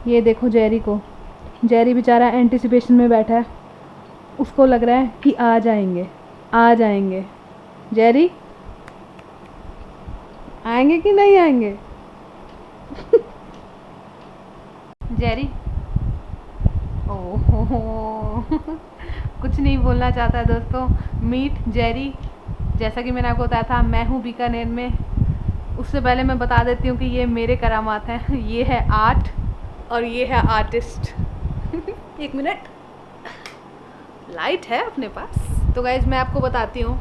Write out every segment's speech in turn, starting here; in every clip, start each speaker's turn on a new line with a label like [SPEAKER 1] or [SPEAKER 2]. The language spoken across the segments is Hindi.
[SPEAKER 1] ये देखो जेरी को, जेरी बेचारा एंटिसिपेशन में बैठा है, उसको लग रहा है कि आ जाएंगे, आ जाएंगे। जेरी आएंगे कि नहीं आएंगे? जेरी ओह कुछ नहीं बोलना चाहता है दोस्तों। Meet Jerry. जैसा कि मैंने आपको बताया था, मैं हूँ बीकानेर में। उससे पहले मैं बता देती हूँ कि ये मेरे करामात हैं। ये है आर्ट और ये है आर्टिस्ट। एक मिनट, लाइट है अपने पास। तो गाइज मैं आपको बताती हूँ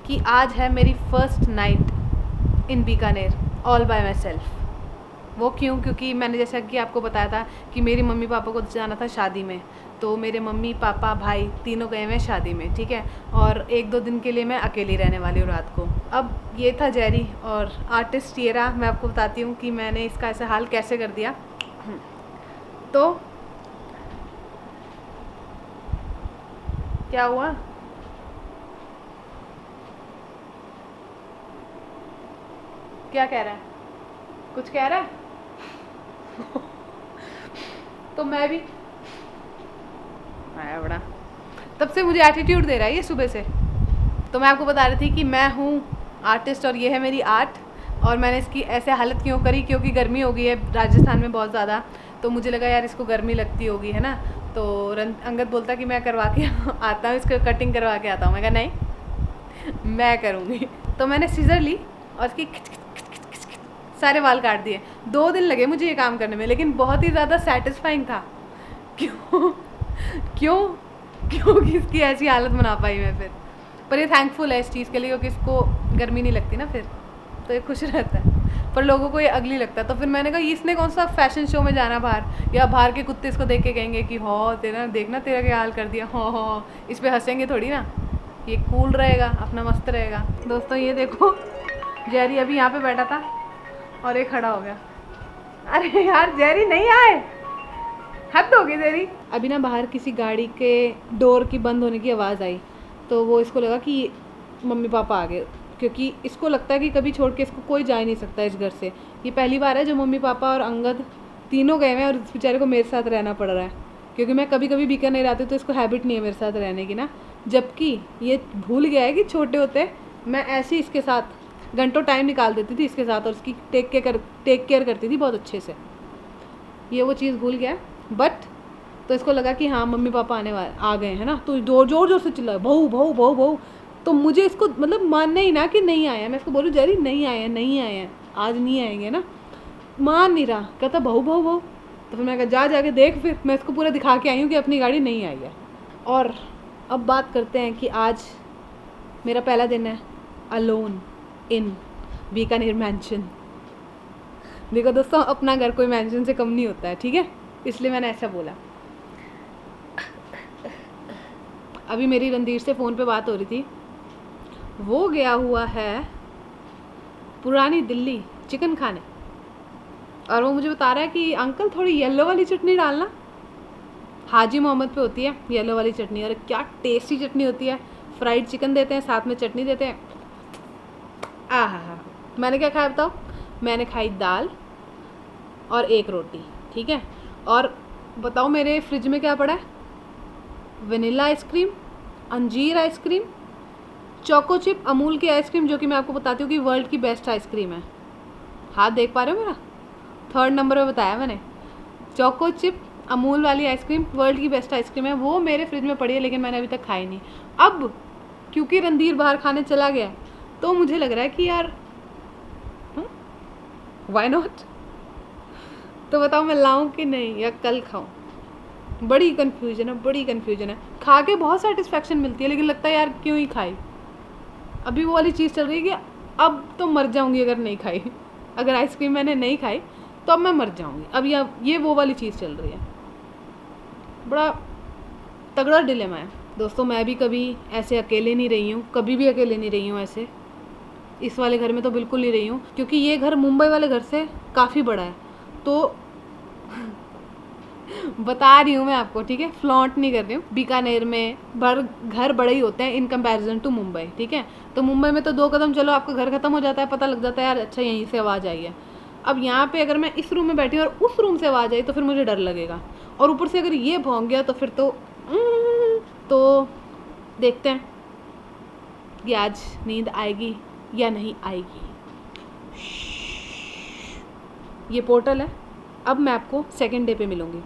[SPEAKER 1] कि आज है मेरी first night in Bikaner all bye my self. वो क्यों? क्योंकि मैंने जैसा कि आपको बताया था कि मेरी मम्मी पापा को जाना था शादी में, तो मेरे मम्मी पापा भाई तीनों गए हुए हैं शादी में, ठीक है। और 1-2 दिन के लिए मैं अकेली रहने वाली हूँ रात को। अब ये था जेरी और आर्टिस्ट ये रहा। मैं आपको बताती हूँ कि मैंने इसका ऐसा हाल कैसे कर दिया। तो क्या हुआ? क्या कह रहा है? कुछ कह रहा है? तो मैं भी आया बड़ा, तब से मुझे एटीट्यूड दे रहा है ये सुबह से। तो मैं आपको बता रही थी कि मैं हूँ आर्टिस्ट और ये है मेरी आर्ट। और मैंने इसकी ऐसे हालत क्यों करी? क्योंकि गर्मी हो गई है राजस्थान में बहुत ज़्यादा, तो मुझे लगा यार इसको गर्मी लगती होगी, है ना। तो अंगद बोलता कि मैं करवा के आता हूँ, इसको कटिंग करवा के आता हूँ। मैं कहा नहीं, मैं करूँगी। तो मैंने सीज़र ली और इसकी सारे बाल काट दिए। 2 दिन लगे मुझे ये काम करने में, लेकिन बहुत ही ज़्यादा सेटिस्फाइंग था। क्यों? क्यों? क्योंकि इसकी ऐसी हालत बना पाई मैं फिर। पर ये थैंकफुल है इस चीज़ के लिए, क्योंकि इसको गर्मी नहीं लगती ना फिर, तो ये खुश रहता है। पर लोगों को ये अगली लगता है। तो फिर मैंने कहा इसने कौन सा फैशन शो में जाना बाहर, या बाहर के कुत्ते इसको देख के कहेंगे कि हो तेरा देखना तेरा क्या हाल कर दिया, हो इस पर हंसेंगे थोड़ी ना। ये कूल रहेगा, अपना मस्त रहेगा। दोस्तों ये देखो, जेरी अभी यहाँ पे बैठा था और ये खड़ा हो गया। अरे यार जेरी नहीं आए, हद हो गई तेरी। अभी ना बाहर किसी गाड़ी के डोर की बंद होने की आवाज़ आई, तो वो इसको लगा कि मम्मी पापा आ गए, क्योंकि इसको लगता है कि कभी छोड़ के इसको कोई जा ही नहीं सकता इस घर से। ये पहली बार है जो मम्मी पापा और अंगद तीनों गए हुए हैं और इस बेचारे को मेरे साथ रहना पड़ रहा है, क्योंकि मैं कभी कभी बीकानेर आती हूँ तो इसको हैबिट नहीं है मेरे साथ रहने की ना। जबकि ये भूल गया है कि छोटे होते मैं ऐसे ही इसके साथ घंटों टाइम निकाल देती थी इसके साथ, और इसकी टेक केयर करती थी बहुत अच्छे से। ये वो चीज़ भूल गया। बट तो इसको लगा कि हाँ मम्मी पापा आने वाले आ गए हैं ना, तो जोर जोर से चिल्लाए बहू बहू बहू बहू। तो मुझे इसको मतलब मानना ही ना कि नहीं आया। मैं इसको बोलूँ जेरी नहीं आए हैं, नहीं आए हैं, आज नहीं आएंगे ना। मान नहीं रहा, कहता बहू बहू बहू। तो फिर मैं कहा जाके देख। फिर मैं इसको पूरा दिखा के आई हूँ कि अपनी गाड़ी नहीं आई है। और अब बात करते हैं कि आज मेरा पहला दिन है अलोन इन बीकानेर मैंशन। देखो दोस्तों, अपना घर कोई मैंशन से कम नहीं होता है, ठीक है, इसलिए मैंने ऐसा बोला। अभी मेरी रणधीर से फ़ोन पे बात हो रही थी, वो गया हुआ है पुरानी दिल्ली चिकन खाने, और वो मुझे बता रहा है कि अंकल थोड़ी येलो वाली चटनी डालना। हाजी मोहम्मद पे होती है येलो वाली चटनी, और क्या टेस्टी चटनी होती है। फ्राइड चिकन देते हैं, साथ में चटनी देते हैं। आहा। मैंने क्या खाया बताओ? मैंने खाई दाल और 1 रोटी, ठीक है। और बताओ मेरे फ्रिज में क्या पड़ा है? वनीला आइसक्रीम, अंजीर आइसक्रीम, चोको चिप अमूल की आइसक्रीम, जो कि मैं आपको बताती हूँ कि वर्ल्ड की बेस्ट आइसक्रीम है। हाथ देख पा रहे हो मेरा? 3rd नंबर पे बताया मैंने। चोको चिप अमूल वाली आइसक्रीम वर्ल्ड की बेस्ट आइसक्रीम है। वो मेरे फ्रिज में पड़ी है, लेकिन मैंने अभी तक खाई नहीं। अब क्योंकि रणधीर बाहर खाने चला गया, तो मुझे लग रहा है कि यार व्हाई नॉट। तो बताओ मैं लाऊं कि नहीं, या कल खाऊं? बड़ी कन्फ्यूजन है, बड़ी कन्फ्यूजन है। खा के बहुत सेटिस्फेक्शन मिलती है, लेकिन लगता है यार क्यों ही खाई। अभी वो वाली चीज़ चल रही है कि अब तो मर जाऊंगी अगर नहीं खाई। अगर आइसक्रीम मैंने नहीं खाई तो अब मैं मर जाऊंगी। अब ये वो वाली चीज़ चल रही है। बड़ा तगड़ा डिलेमा है दोस्तों। मैं भी कभी ऐसे अकेले नहीं रही हूँ, कभी भी अकेले नहीं रही हूँ ऐसे। इस वाले घर में तो बिल्कुल नहीं रही हूँ, क्योंकि ये घर मुंबई वाले घर से काफ़ी बड़ा है। तो बता रही हूँ मैं आपको, ठीक है, फ्लॉन्ट नहीं कर रही हूँ। बीकानेर में घर बड़े ही होते हैं इन कंपैरिजन टू मुंबई, ठीक है। तो मुंबई में तो 2 कदम चलो आपका घर खत्म हो जाता है, पता लग जाता है यार अच्छा यहीं से आवाज़ आई है। अब यहाँ पे अगर मैं इस रूम में बैठी हूँ और उस रूम से आवाज़ आई तो फिर मुझे डर लगेगा, और ऊपर से अगर ये भौंक गया तो फिर तो देखते हैं कि आज नींद आएगी या नहीं आएगी। ये पोर्टल है। अब मैं आपको सेकंड डे पे मिलूँगी।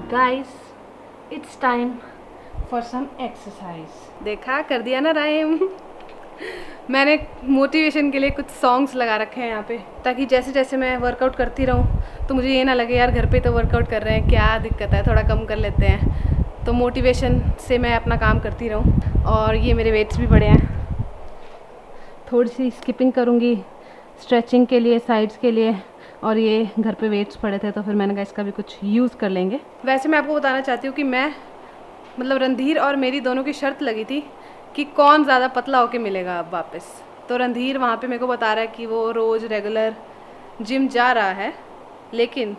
[SPEAKER 1] Guys, it's time for some exercise. देखा, कर दिया ना राइम। मैंने मोटिवेशन के लिए कुछ सॉन्ग्स लगा रखे हैं यहाँ पे, ताकि जैसे जैसे मैं वर्कआउट करती रहूँ तो मुझे ये ना लगे यार घर पे तो वर्कआउट कर रहे हैं, क्या दिक्कत है, थोड़ा कम कर लेते हैं। तो मोटिवेशन से मैं अपना काम करती रहूँ। और ये मेरे वेट्स भी बढ़े हैं। थोड़ी सी स्किपिंग करूँगी स्ट्रेचिंग के लिए, साइड्स के लिए, और ये घर पे वेट्स पड़े थे तो फिर मैंने कहा इसका भी कुछ यूज़ कर लेंगे। वैसे मैं आपको बताना चाहती हूँ कि मैं मतलब रणधीर और मेरी दोनों की शर्त लगी थी कि कौन ज़्यादा पतला होके मिलेगा अब वापस। तो रणधीर वहाँ पे मेरे को बता रहा है कि वो रोज़ रेगुलर जिम जा रहा है, लेकिन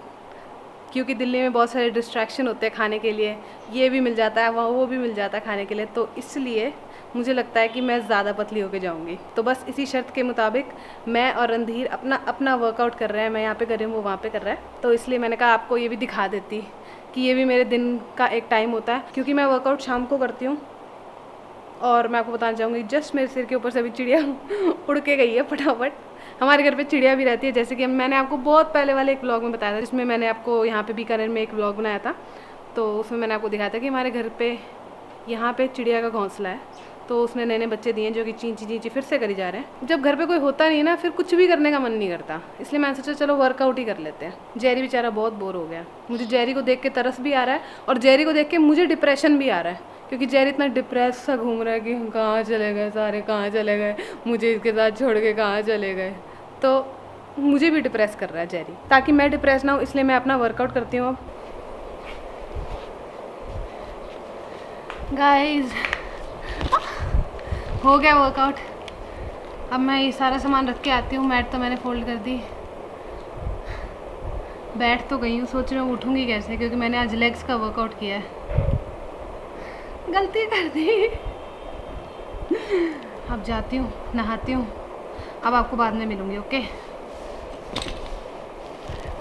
[SPEAKER 1] क्योंकि दिल्ली में बहुत सारे डिस्ट्रैक्शन होते हैं खाने के लिए, ये भी मिल जाता है वहाँ, वो भी मिल जाता है खाने के लिए, तो इसलिए मुझे लगता है कि मैं ज़्यादा पतली होके जाऊँगी। तो बस इसी शर्त के मुताबिक मैं और रणधीर अपना अपना वर्कआउट कर रहे हैं। मैं यहाँ पे कर रही हूँ, वो वहाँ पे कर रहा है। तो इसलिए मैंने कहा आपको ये भी दिखा देती कि ये भी मेरे दिन का एक टाइम होता है, क्योंकि मैं वर्कआउट शाम को करती हूँ। और मैं आपको बताना चाहूँगी, जस्ट मेरे सिर के ऊपर से अभी चिड़िया उड़ के गई है फटाफट। हमारे घर पे चिड़िया भी रहती है, जैसे कि मैंने आपको बहुत पहले वाले एक व्लॉग में बताया था, जिसमें मैंने आपको यहाँ पे बीकानेर में एक व्लॉग बनाया था। तो उसमें मैंने आपको दिखाया था कि हमारे घर पे यहाँ पे चिड़िया का घोंसला है, तो उसने नए नए बच्चे दिए हैं जो कि चींची चींची फिर से करी जा रहे हैं। जब घर पे कोई होता नहीं ना, फिर कुछ भी करने का मन नहीं करता, इसलिए मैंने सोचा चलो वर्कआउट ही कर लेते हैं। जेरी बेचारा बहुत बोर हो गया। मुझे जेरी को देख के तरस भी आ रहा है, और जेरी को देख के मुझे डिप्रेशन भी आ रहा है, क्योंकि जेरी इतना डिप्रेस सा घूम रहा है कि कहाँ चले गए सारे, कहाँ चले गए, मुझे इसके साथ छोड़ के कहाँ चले गए। तो मुझे भी डिप्रेस कर रहा है जेरी। ताकि मैं डिप्रेस ना हूँ, इसलिए मैं अपना वर्कआउट करती हूँ। अब गाइस, हो गया वर्कआउट। अब मैं ये सारा सामान रख के आती हूँ। मैट तो मैंने फोल्ड कर दी, बैठ तो गई हूँ, सोच रही हूँ उठूँगी कैसे, क्योंकि मैंने आज लेग्स का वर्कआउट किया है। गलती कर दी। अब जाती हूँ, नहाती हूँ। अब आपको बाद में मिलूँगी, ओके।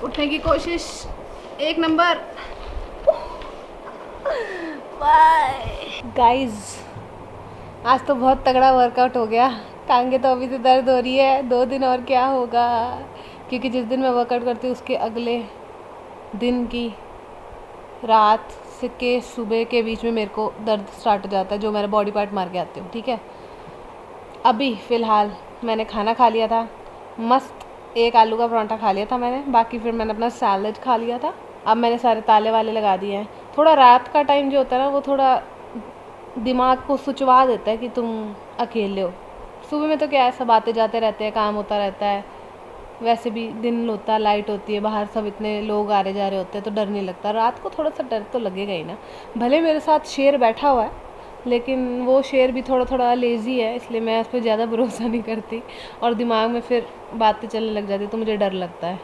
[SPEAKER 1] उठने की कोशिश 1 नंबर। बाय गाइस, आज तो बहुत तगड़ा वर्कआउट हो गया। टांगे तो अभी से दर्द हो रही है, 2 दिन और क्या होगा, क्योंकि जिस दिन मैं वर्कआउट करती हूँ उसके अगले दिन की रात से के सुबह के बीच में मेरे को दर्द स्टार्ट हो जाता है, जो मेरा बॉडी पार्ट मार के आती हूँ, ठीक है। अभी फ़िलहाल मैंने खाना खा लिया था, मस्त एक आलू का पराठा खा लिया था मैंने, बाकी फिर मैंने अपना सैलेड खा लिया था। अब मैंने सारे ताले वाले लगा दिए हैं। थोड़ा रात का टाइम जो होता है ना, वो थोड़ा दिमाग को सुचवा देता है कि तुम अकेले हो। सुबह में तो क्या है, सब आते जाते रहते हैं, काम होता रहता है, वैसे भी दिन होता है, लाइट होती है, बाहर सब इतने लोग आ रहे जा रहे होते हैं, तो डर नहीं लगता। रात को थोड़ा सा डर तो लगेगा ही ना। भले मेरे साथ शेर बैठा हुआ है, लेकिन वो शेर भी थोड़ा थोड़ा लेज़ी है, इसलिए मैं उस पर ज़्यादा भरोसा नहीं करती, और दिमाग में फिर बातें चलने लग जाती, तो मुझे डर लगता है।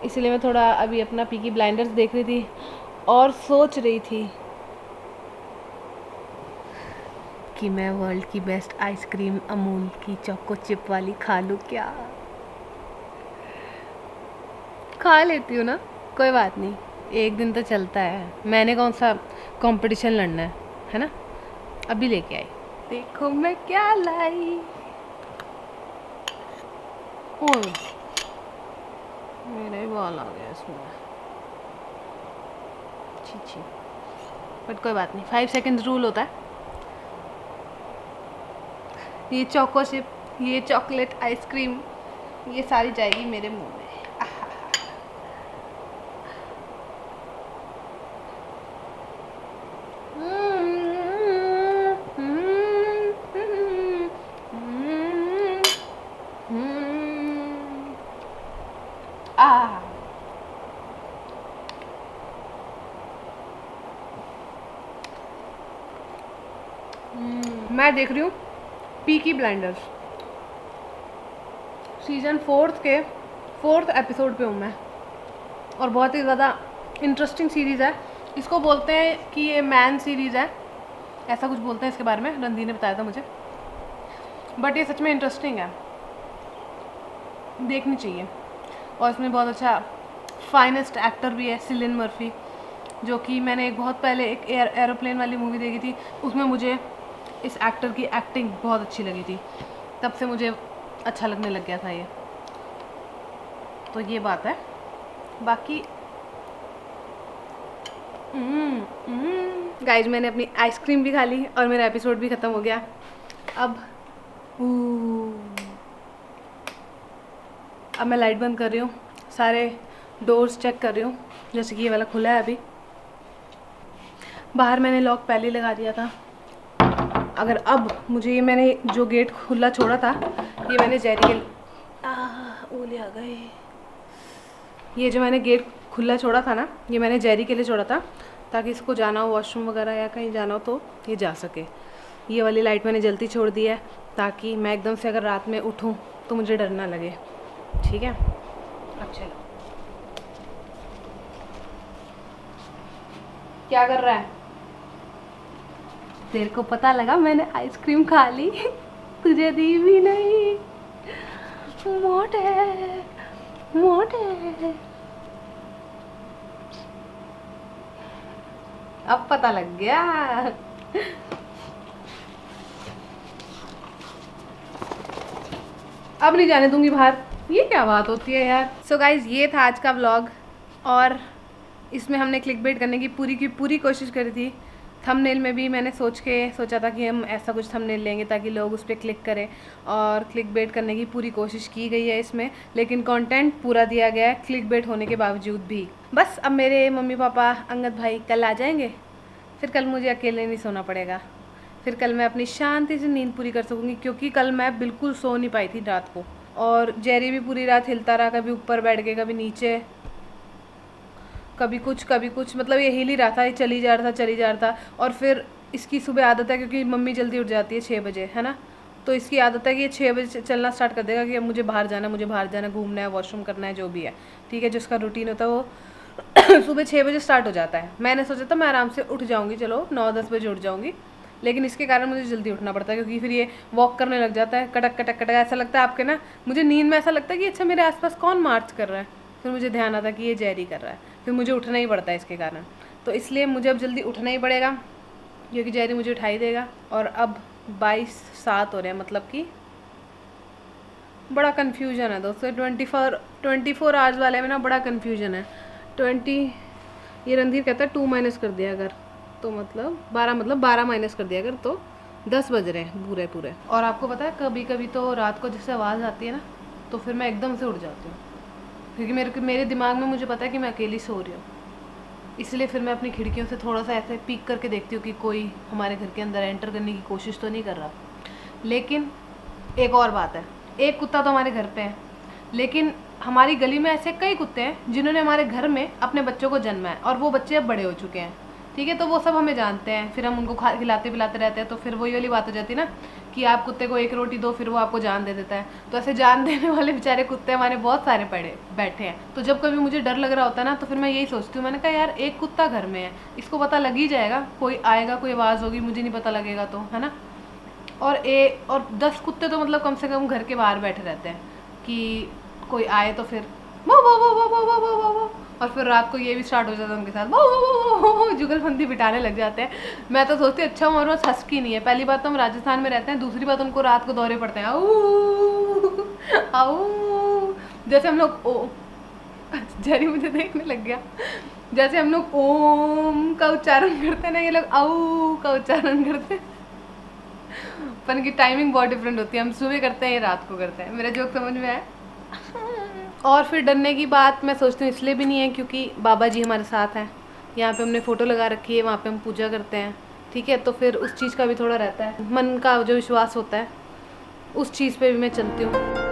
[SPEAKER 1] इसलिए मैं थोड़ा अभी अपना पीकी ब्लाइंडर्स देख रही थी और सोच रही थी कि मैं वर्ल्ड की बेस्ट आइसक्रीम अमूल की चोको चिप वाली खा लूँ क्या। खा लेती हूँ ना, कोई बात नहीं, एक दिन तो चलता है। मैंने कौन सा कंपटीशन लड़ना है ना। अभी लेके आई, देखो मैं क्या लाई। ओए मेरा ही बाल आ गया इसमें, छी छी, बट कोई बात नहीं, 5 सेकंड्स रूल होता है। ये चोको चिप, ये चॉकलेट आइसक्रीम, ये सारी जाएगी मेरे मुंह में। मैं देख रही हूँ Peaky blinders, season 4th episode पे हूँ मैं, और बहुत ही ज़्यादा इंटरेस्टिंग सीरीज़ है। इसको बोलते हैं कि ये मैन सीरीज़ है, ऐसा कुछ बोलते हैं इसके बारे में, रणधीर ने बताया था मुझे, बट ये सच में इंटरेस्टिंग है, देखनी चाहिए। और इसमें बहुत अच्छा फाइनेस्ट एक्टर भी है सिलियन मर्फी, जो कि मैंने एक बहुत पहले एक एरोप्लेन वाली मूवी देखी थी, उसमें मुझे इस एक्टर की एक्टिंग बहुत अच्छी लगी थी, तब से मुझे अच्छा लगने लग गया था ये, तो ये बात है। बाकी गाइज मैंने अपनी आइसक्रीम भी खा ली और मेरा एपिसोड भी ख़त्म हो गया। अब मैं लाइट बंद कर रही हूँ, सारे डोर्स चेक कर रही हूँ, जैसे कि ये वाला खुला है अभी, बाहर मैंने लॉक पहले ही लगा दिया था। अगर अब मुझे ये मैंने जो गेट खुला छोड़ा था, ये मैंने जेरी के ओले आ गए, ये जो मैंने गेट खुला छोड़ा था ना, ये मैंने जेरी के लिए छोड़ा था, ताकि इसको जाना हो वॉशरूम वगैरह या कहीं जाना हो तो ये जा सके। ये वाली लाइट मैंने जल्दी छोड़ दी है, ताकि मैं एकदम से अगर रात में उठूँ तो मुझे डर ना लगे, ठीक है। अब चलो, क्या कर रहा है? तेरे को पता लगा मैंने आइसक्रीम खा ली, तुझे दी भी नहीं, मोटे मोटे। अब पता लग गया। अब नहीं जाने दूंगी बाहर, ये क्या बात होती है यार। सो गाइज ये था आज का व्लॉग, और इसमें हमने क्लिकबेट करने की पूरी कोशिश करी थी। थंबनेल में भी मैंने सोचा था कि हम ऐसा कुछ थंबनेल लेंगे ताकि लोग उस पर क्लिक करें, और क्लिकबेट करने की पूरी कोशिश की गई है इसमें, लेकिन कंटेंट पूरा दिया गया है क्लिकबेट होने के बावजूद भी। बस अब मेरे मम्मी पापा अंगद भाई कल आ जाएंगे, फिर कल मुझे अकेले नहीं सोना पड़ेगा, फिर कल मैं अपनी शांति से नींद पूरी कर सकूँगी, क्योंकि कल मैं बिल्कुल सो नहीं पाई थी रात को, और जेरी भी पूरी रात हिलता रहा, कभी ऊपर बैठ के कभी नीचे, कभी कुछ, मतलब ये हिल ही रहा था, ये चली जा रहा था। और फिर इसकी सुबह आदत है, क्योंकि मम्मी जल्दी उठ जाती है 6 बजे, है ना, तो इसकी आदत है कि ये 6 बजे चलना स्टार्ट कर देगा कि अब मुझे बाहर जाना, घूमना है, वॉशरूम करना है, जो भी है, ठीक है। जो उसका रूटीन होता है वो सुबह 6 बजे स्टार्ट हो जाता है। मैंने सोचा था मैं आराम से उठ जाऊँगी, चलो 9-10 बजे उठ जाऊँगी, लेकिन इसके कारण मुझे जल्दी उठना पड़ता है, क्योंकि फिर ये वॉक करने लग जाता है, कटक कटक कटक, ऐसा लगता है आपके ना, मुझे नींद में ऐसा लगता है कि अच्छा मेरे आसपास कौन मार्च कर रहा है, फिर मुझे ध्यान आता कि ये जेरी कर रहा है, फिर मुझे उठना ही पड़ता है इसके कारण। तो इसलिए मुझे अब जल्दी उठना ही पड़ेगा, क्योंकि जेरी मुझे उठा ही देगा। और अब 22:07 हो रहे हैं, मतलब कि बड़ा कन्फ्यूजन है दोस्तों, 24 आवर्स वाले में ना बड़ा कन्फ्यूजन है। 20 ये रणधीर कहता है 2 माइनस कर दिया अगर, तो मतलब 12 माइनस कर दिया अगर, तो 10 बज रहे हैं पूरे। और आपको पता है कभी कभी तो रात को जैसे आवाज़ आती है ना, तो फिर मैं एकदम से उठ जाती हूँ, क्योंकि मेरे दिमाग में मुझे पता है कि मैं अकेली सो रही हूँ, इसलिए फिर मैं अपनी खिड़कियों से थोड़ा सा ऐसे पीक करके देखती हूँ कि कोई हमारे घर के अंदर एंटर करने की कोशिश तो नहीं कर रहा। लेकिन एक और बात है, एक कुत्ता तो हमारे घर पे है, लेकिन हमारी गली में ऐसे कई कुत्ते हैं जिन्होंने हमारे घर में अपने बच्चों को जन्मा है, और वो बच्चे अब बड़े हो चुके हैं, ठीक है। तो वो सब हमें जानते हैं, फिर हम उनको खिलाते पिलाते रहते हैं, तो फिर वही वाली बात हो जाती है ना कि आप कुत्ते को एक रोटी दो, फिर वो आपको जान दे देता है। तो ऐसे जान देने वाले बेचारे कुत्ते हमारे बहुत सारे बैठे हैं। तो जब कभी मुझे डर लग रहा होता है ना, तो फिर मैं यही सोचती हूँ, मैंने कहा यार एक कुत्ता घर में है, इसको पता लग ही जाएगा, कोई आएगा, कोई आवाज़ होगी, मुझे नहीं पता लगेगा, तो है ना। और 10 कुत्ते तो मतलब कम से कम घर के बाहर बैठे रहते हैं कि कोई आए तो फिर वो और फिर रात को ये भी स्टार्ट हो जाता है उनके साथ, वो जुगलबंदी बिठाने लग जाते हैं। मैं तो सोचती अच्छा हमारे पास हस्की नहीं है। पहली बात तो हम राजस्थान में रहते हैं, दूसरी बात उनको रात को दौरे पड़ते हैं, आऊ आऊ। जैसे हम लोग ओ जरी मुझे देखने लग गया, जैसे हम लोग ओम का उच्चारण करते हैं ना, ये लोग आऊ का उच्चारण करते हैं। पर इनकी टाइमिंग बहुत डिफरेंट होती है, हम सुबह करते हैं, ये रात को करते हैं। मेरा जोक समझ में आया? और फिर डरने की बात मैं सोचती हूँ इसलिए भी नहीं है क्योंकि बाबा जी हमारे साथ हैं, यहाँ पे हमने फ़ोटो लगा रखी है, वहाँ पे हम पूजा करते हैं, ठीक है। तो फिर उस चीज़ का भी थोड़ा रहता है, मन का जो विश्वास होता है उस चीज़ पे भी मैं चलती हूँ।